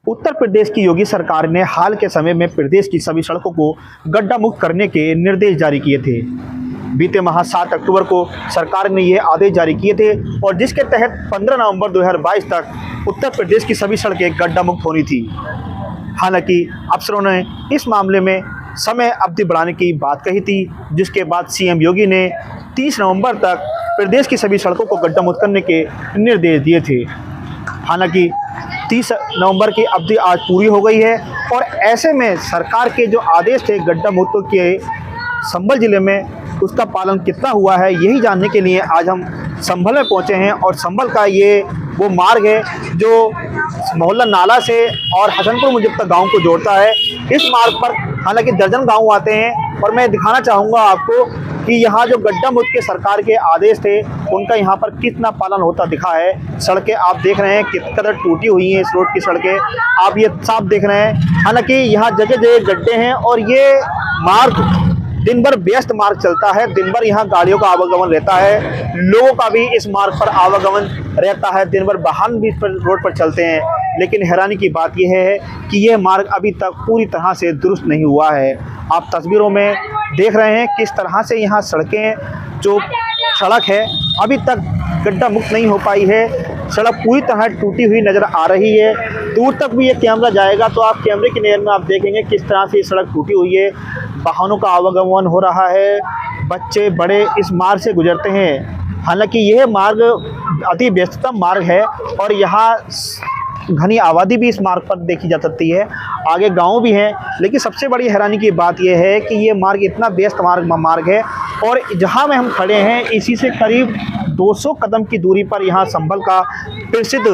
उत्तर प्रदेश की योगी सरकार ने हाल के समय में प्रदेश की सभी सड़कों को गड्ढा मुक्त करने के निर्देश जारी किए थे। बीते माह 7 अक्टूबर को सरकार ने ये आदेश जारी किए थे और जिसके तहत 15 नवंबर 2022 तक उत्तर प्रदेश की सभी सड़कें गड्ढा मुक्त होनी थी। हालांकि अफसरों ने इस मामले में समय अवधि बढ़ाने की बात कही थी, जिसके बाद सीएम योगी ने 30 नवंबर तक प्रदेश की सभी सड़कों को गड्ढा मुक्त करने के निर्देश दिए थे। हालांकि 30 नवंबर की अवधि आज पूरी हो गई है और ऐसे में सरकार के जो आदेश थे गड्ढा मुक्त के संभल जिले में, उसका पालन कितना हुआ है यही जानने के लिए आज हम संभल में पहुंचे हैं। और संभल का ये वो मार्ग है जो मोहल्ला नाला से और हसनपुर मुजफ्फर गांव को जोड़ता है। इस मार्ग पर हालांकि दर्जन गांव आते हैं और मैं दिखाना चाहूँगा आपको कि यहाँ जो गड्ढा मुक्त के सरकार के आदेश थे उनका यहाँ पर कितना पालन होता दिखा है। सड़कें आप देख रहे हैं किस कदर टूटी हुई हैं, इस रोड की सड़कें आप ये साफ देख रहे हैं। हालांकि यहाँ जगह जगह गड्ढे हैं और ये मार्ग दिन भर व्यस्त मार्ग चलता है, दिन भर यहाँ गाड़ियों का आवागमन रहता है, लोगों का भी इस मार्ग पर आवागमन रहता है, दिन भर वाहन भी रोड पर चलते हैं। लेकिन हैरानी की बात यह है कि यह मार्ग अभी तक पूरी तरह से दुरुस्त नहीं हुआ है। आप तस्वीरों में देख रहे हैं किस तरह से यहाँ सड़कें, जो सड़क है अभी तक गड्ढा मुक्त नहीं हो पाई है। सड़क पूरी तरह टूटी हुई नज़र आ रही है। दूर तक भी ये कैमरा जाएगा तो आप कैमरे की नज़र में आप देखेंगे किस तरह से ये सड़क टूटी हुई है। वाहनों का आवागमन हो रहा है, बच्चे बड़े इस मार्ग से गुजरते हैं। हालांकि यह मार्ग अति व्यस्ततम मार्ग है और यहाँ घनी आबादी भी इस मार्ग पर देखी जा सकती है, आगे गांव भी हैं। लेकिन सबसे बड़ी हैरानी की बात यह है कि ये मार्ग इतना व्यस्त मार्ग है और जहां में हम खड़े हैं इसी से करीब 200 कदम की दूरी पर यहाँ संभल का प्रसिद्ध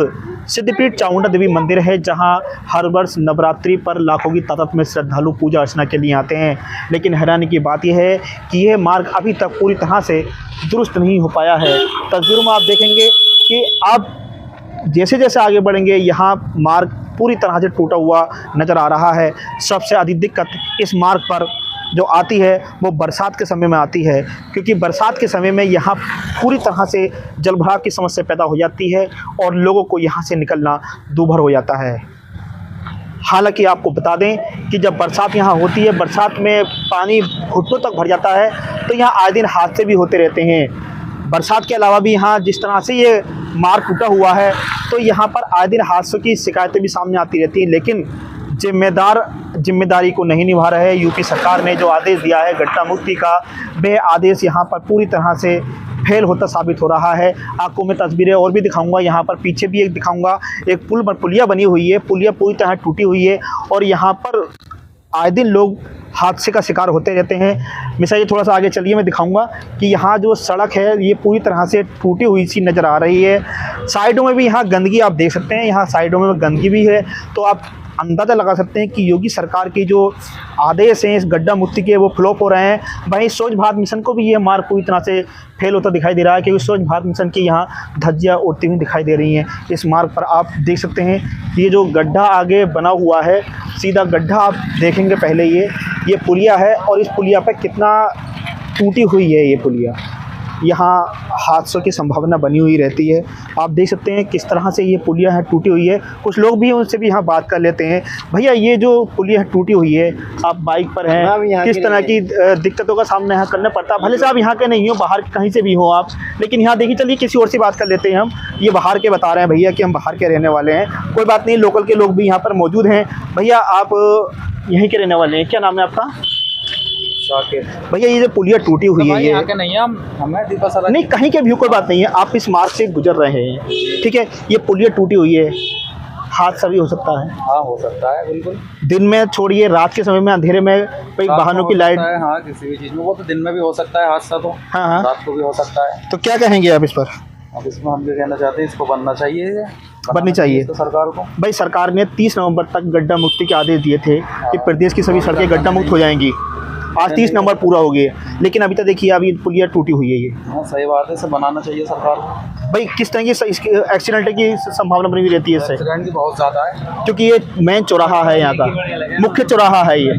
सिद्धपीठ चामुंडा देवी मंदिर है, जहां हर वर्ष नवरात्रि पर लाखों की तादाद में श्रद्धालु पूजा अर्चना के लिए आते हैं। लेकिन हैरानी की बात यह है कि यह मार्ग अभी तक पूरी तरह से दुरुस्त नहीं हो पाया है। तस्वीरों में आप देखेंगे कि आप जैसे जैसे आगे बढ़ेंगे यहाँ मार्ग पूरी तरह से टूटा हुआ नज़र आ रहा है। सबसे अधिक दिक्कत इस मार्ग पर जो आती है वो बरसात के समय में आती है, क्योंकि बरसात के समय में यहाँ पूरी तरह से जलभराव की समस्या पैदा हो जाती है और लोगों को यहाँ से निकलना दूभर हो जाता है। हालांकि आपको बता दें कि जब बरसात यहाँ होती है, बरसात में पानी घुटनों तक भर जाता है, तो यहाँ आए दिन हादसे भी होते रहते हैं। बरसात के अलावा भी यहाँ जिस तरह से ये मार्ग टूटा हुआ है तो यहाँ पर आए दिन हादसों की शिकायतें भी सामने आती रहती हैं। लेकिन जिम्मेदारी को नहीं निभा रहे। यूपी सरकार ने जो आदेश दिया है गड्ढा मुक्ति का, वह आदेश यहाँ पर पूरी तरह से फेल होता साबित हो रहा है। आपको मैं तस्वीरें और भी दिखाऊंगा, यहाँ पर पीछे भी एक दिखाऊंगा, एक पुलिया बनी हुई है, पुलिया पूरी तरह टूटी हुई है और यहाँ पर आए दिन लोग हादसे का शिकार होते रहते हैं। मिसाल ये थोड़ा सा आगे चलिए, मैं दिखाऊंगा कि यहाँ जो सड़क है ये पूरी तरह से टूटी हुई सी नज़र आ रही है। साइडों में भी यहाँ गंदगी आप देख सकते हैं, यहाँ साइडों में गंदगी भी है। तो आप अंदाज़ा लगा सकते हैं कि योगी सरकार की जो आदेश हैं इस गड्ढा मुक्ति के वो फ्लॉप हो रहे हैं। वहीं स्वच्छ भारत मिशन को भी ये मार्ग पूरी तरह से फेल होता दिखाई दे रहा है, क्योंकि स्वच्छ भारत मिशन की यहाँ धज्जियाँ उड़ती हुई दिखाई दे रही हैं। इस मार्ग पर आप देख सकते हैं ये जो गड्ढा आगे बना हुआ है, सीधा गड्ढा आप देखेंगे पहले ये पुलिया है और इस पुलिया पर कितना टूटी हुई है ये पुलिया। यहाँ हादसों की संभावना बनी हुई रहती है। आप देख सकते हैं किस तरह से ये पुलिया है टूटी हुई है। कुछ लोग भी उनसे भी यहाँ बात कर लेते हैं। भैया ये जो पुलिया है टूटी हुई है, आप बाइक पर हैं, किस तरह की दिक्कतों का सामना यहाँ करना पड़ता है? भले से आप यहाँ के नहीं हो, बाहर कहीं से भी हो आप, लेकिन यहाँ देखिए, चलिए किसी और से बात कर लेते हैं हम। ये बाहर के बता रहे हैं भैया कि हम बाहर के रहने वाले हैं। कोई बात नहीं, लोकल के लोग भी यहाँ पर मौजूद हैं। भैया आप यहीं के रहने वाले हैं, क्या नाम है आपका? भैया ये जो पुलिया टूटी हुई है, ये यहाँ के नहीं है, हमें दीपा नहीं, कहीं के भी कोई बात नहीं है, आप इस मार्ग से गुजर रहे हैं, ठीक है, ये पुलिया टूटी हुई है, हादसा भी हो सकता है। हाँ हो सकता है, बिल्कुल। दिन में छोड़िए, रात के समय में अंधेरे में कोई वाहनों की लाइट, हाँ किसी भी चीज़ में, वो तो दिन में भी हो सकता है हादसा, तो हाँ रात को भी हो सकता है। तो क्या कहेंगे आप इस पर? अब इसमें हम ये कहना चाहते हैं, इसको बननी चाहिए तो सरकार को। भाई सरकार ने 30 नवंबर तक गड्ढा मुक्ति के आदेश दिए थे कि प्रदेश की सभी सड़कें गड्ढा मुक्त हो जाएंगी। आज 30 नवंबर पूरा हो गया, लेकिन अभी तक देखिए अभी पुलिया टूटी हुई है ये। हाँ सही बात है, इसे बनाना चाहिए सरकार को। भाई किस तरह की एक्सीडेंट की संभावना बनी हुई रहती है इससे? एक्सीडेंट की बहुत ज़्यादा है, क्योंकि ये मेन चौराहा है, यहाँ का मुख्य चौराहा है ये।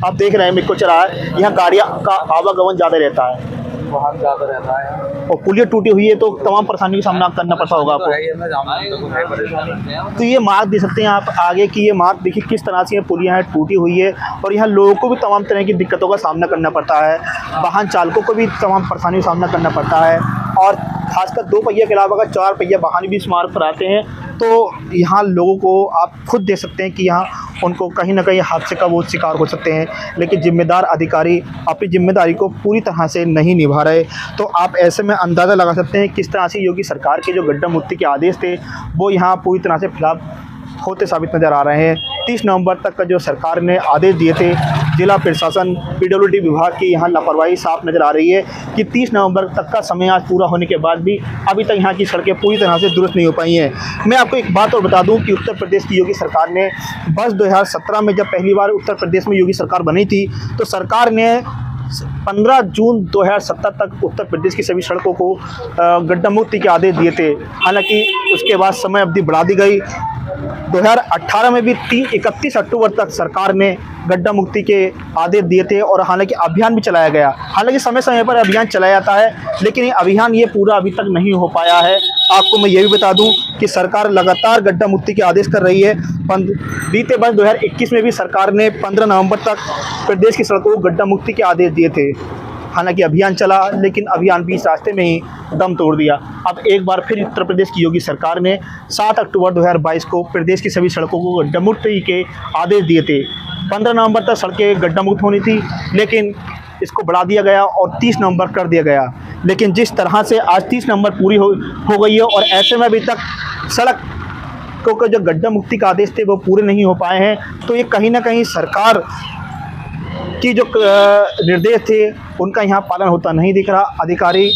आप देख रहे हैं मुख्य चौराहा, यहाँ गाड़ियाँ का आवागमन ज़्यादा रहता है। वाहन ज़्यादा रहता है। और पुलिया टूटी हुई है तो तमाम परेशानियों का सामना करना पड़ता होगा तो आपको। है ही, हमें जाम में तो है परेशानी। तो ये मार्ग दे सकते हैं आप आगे की, ये मार्ग देखिए किस तरह से ये पुलिया है टूटी हुई है और यहाँ लोगों को भी तमाम तरह की दिक्कतों का सामना करना पड़ता है, वाहन चालकों को भी तमाम परेशानियों का सामना करना पड़ता है। और खासकर 2 पहिए के अलावा अगर 4 पहिया वाहन भी इस मार्ग पर आते हैं तो यहाँ लोगों को आप खुद देख सकते हैं कि यहाँ उनको कहीं ना कहीं हादसे का वो शिकार हो सकते हैं। लेकिन जिम्मेदार अधिकारी अपनी जिम्मेदारी को पूरी तरह से नहीं निभा रहे। तो आप ऐसे में अंदाज़ा लगा सकते हैं किस तरह से योगी सरकार के जो गड्ढा मुक्ति के आदेश थे वो यहाँ पूरी तरह से खिलाफ होते साबित नज़र आ रहे हैं। 30 नवंबर तक का जो सरकार ने आदेश दिए थे, जिला प्रशासन पीडब्ल्यूडी विभाग की यहाँ लापरवाही साफ नज़र आ रही है कि 30 नवंबर तक का समय आज पूरा होने के बाद भी अभी तक यहाँ की सड़कें पूरी तरह से दुरुस्त नहीं हो पाई हैं। मैं आपको एक बात और बता दूं कि उत्तर प्रदेश की योगी सरकार ने वर्ष 2017 में जब पहली बार उत्तर प्रदेश में योगी सरकार बनी थी तो सरकार ने 15 जून 2017 तक उत्तर प्रदेश की सभी सड़कों को गड्ढा मुक्ति के आदेश दिए थे। हालांकि उसके बाद समय अवधि बढ़ा दी गई। 2018 में भी 31 अक्टूबर तक सरकार ने गड्ढा मुक्ति के आदेश दिए थे और हालांकि अभियान भी चलाया गया। हालांकि समय समय पर अभियान चलाया जाता है लेकिन ये अभियान ये पूरा अभी तक नहीं हो पाया है। आपको मैं ये भी बता दूं कि सरकार लगातार गड्ढा मुक्ति के आदेश कर रही है। बीते वर्ष 2021 में भी सरकार ने 15 नवंबर तक प्रदेश की सड़कों को गड्ढा मुक्ति के आदेश दिए थे। हालांकि अभियान चला लेकिन अभियान भी इस रास्ते में ही दम तोड़ दिया। अब एक बार फिर उत्तर प्रदेश की योगी सरकार ने 7 अक्टूबर 2022 को प्रदेश की सभी सड़कों को गड्ढा मुक्ति के आदेश दिए थे। 15 नवंबर तक सड़कें गड्ढा मुक्त होनी थी लेकिन इसको बढ़ा दिया गया और 30 नवंबर कर दिया गया। लेकिन जिस तरह से आज 30 नवंबर पूरी हो गई है और ऐसे में अभी तक सड़क को जो गड्ढा मुक्ति का आदेश थे वो पूरे नहीं हो पाए हैं, तो ये कहीं ना कहीं सरकार की जो निर्देश थे उनका यहाँ पालन होता नहीं दिख रहा। अधिकारी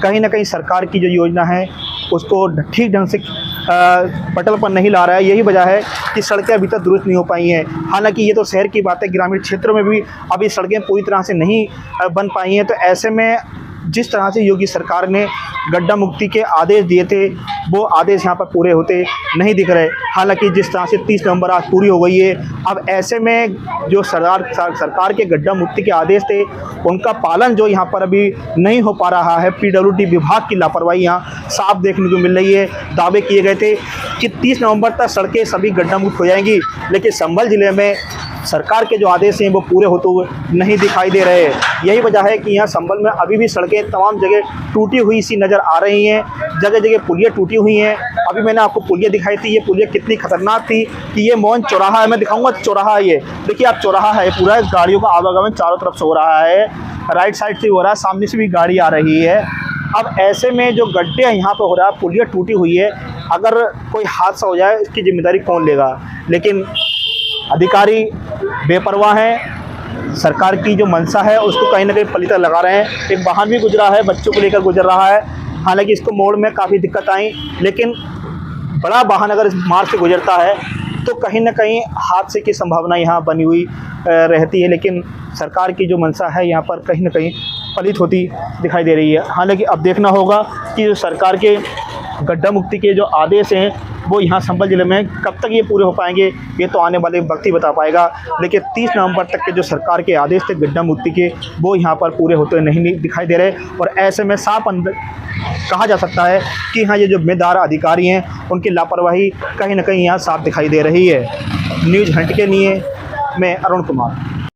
कहीं ना कहीं सरकार की जो योजना है उसको ठीक ढंग से पटल पर नहीं ला रहा है। यही वजह है कि सड़कें अभी तक दुरुस्त नहीं हो पाई हैं। हालांकि ये तो शहर की बात है, ग्रामीण क्षेत्रों में भी अभी सड़कें पूरी तरह से नहीं बन पाई हैं। तो ऐसे में जिस तरह से योगी सरकार ने गड्ढा मुक्ति के आदेश दिए थे वो आदेश यहाँ पर पूरे होते नहीं दिख रहे। हालांकि जिस तरह से 30 नवंबर आज पूरी हो गई है, अब ऐसे में जो सरकार के गड्ढा मुक्ति के आदेश थे उनका पालन जो यहाँ पर अभी नहीं हो पा रहा है। पीडब्ल्यूडी विभाग की लापरवाही यहाँ साफ देखने को मिल रही है। दावे किए गए थे कि 30 नवंबर तक सड़कें सभी गड्ढा मुक्त हो जाएंगी, लेकिन संभल ज़िले में सरकार के जो आदेश हैं वो पूरे होते हुए नहीं दिखाई दे रहे हैं। यही वजह है कि यहाँ संभल में अभी भी सड़कें तमाम जगह टूटी हुई सी नज़र आ रही हैं। जगह जगह पुलिया टूटी हुई हैं। अभी मैंने आपको पुलिया दिखाई थी, ये पुलिया कितनी खतरनाक थी कि ये मौन चौराहा है। मैं दिखाऊंगा चौराहा, ये देखिए आप चौराहा है, पूरा गाड़ियों का आवागमन चारों तरफ से हो रहा है, राइट साइड से हो रहा है, सामने से भी गाड़ी आ रही है। अब ऐसे में जो गड्ढे यहाँ पर हो रहा है, पुलिया टूटी हुई है, अगर कोई हादसा हो जाए इसकी जिम्मेदारी कौन लेगा? लेकिन अधिकारी बेपरवाह हैं। सरकार की जो मंशा है उसको कहीं ना कहीं पलीता लगा रहे हैं। एक वाहन भी गुजरा है, बच्चों को लेकर गुजर रहा है। हालांकि इसको मोड़ में काफ़ी दिक्कत आई, लेकिन बड़ा वाहन अगर इस मार्ग से गुजरता है तो कहीं ना कहीं हादसे की संभावना यहाँ बनी हुई रहती है। लेकिन सरकार की जो मंशा है यहाँ पर कहीं ना कहीं पलित होती दिखाई दे रही है। हालांकि अब देखना होगा कि जो सरकार के गड्ढा मुक्ति के जो आदेश हैं वो यहाँ संभल ज़िले में कब तक ये पूरे हो पाएंगे, ये तो आने वाले वक्त ही बता पाएगा। लेकिन 30 नवंबर तक के जो सरकार के आदेश थे गड्ढा मुक्ति के, वो यहाँ पर पूरे होते नहीं दिखाई दे रहे। और ऐसे में साफ अंदर कहा जा सकता है कि हाँ, ये जो जिम्मेदार अधिकारी हैं उनकी लापरवाही कहीं ना कहीं यहाँ साफ दिखाई दे रही है। न्यूज़ हंट के लिए मैं अरुण कुमार।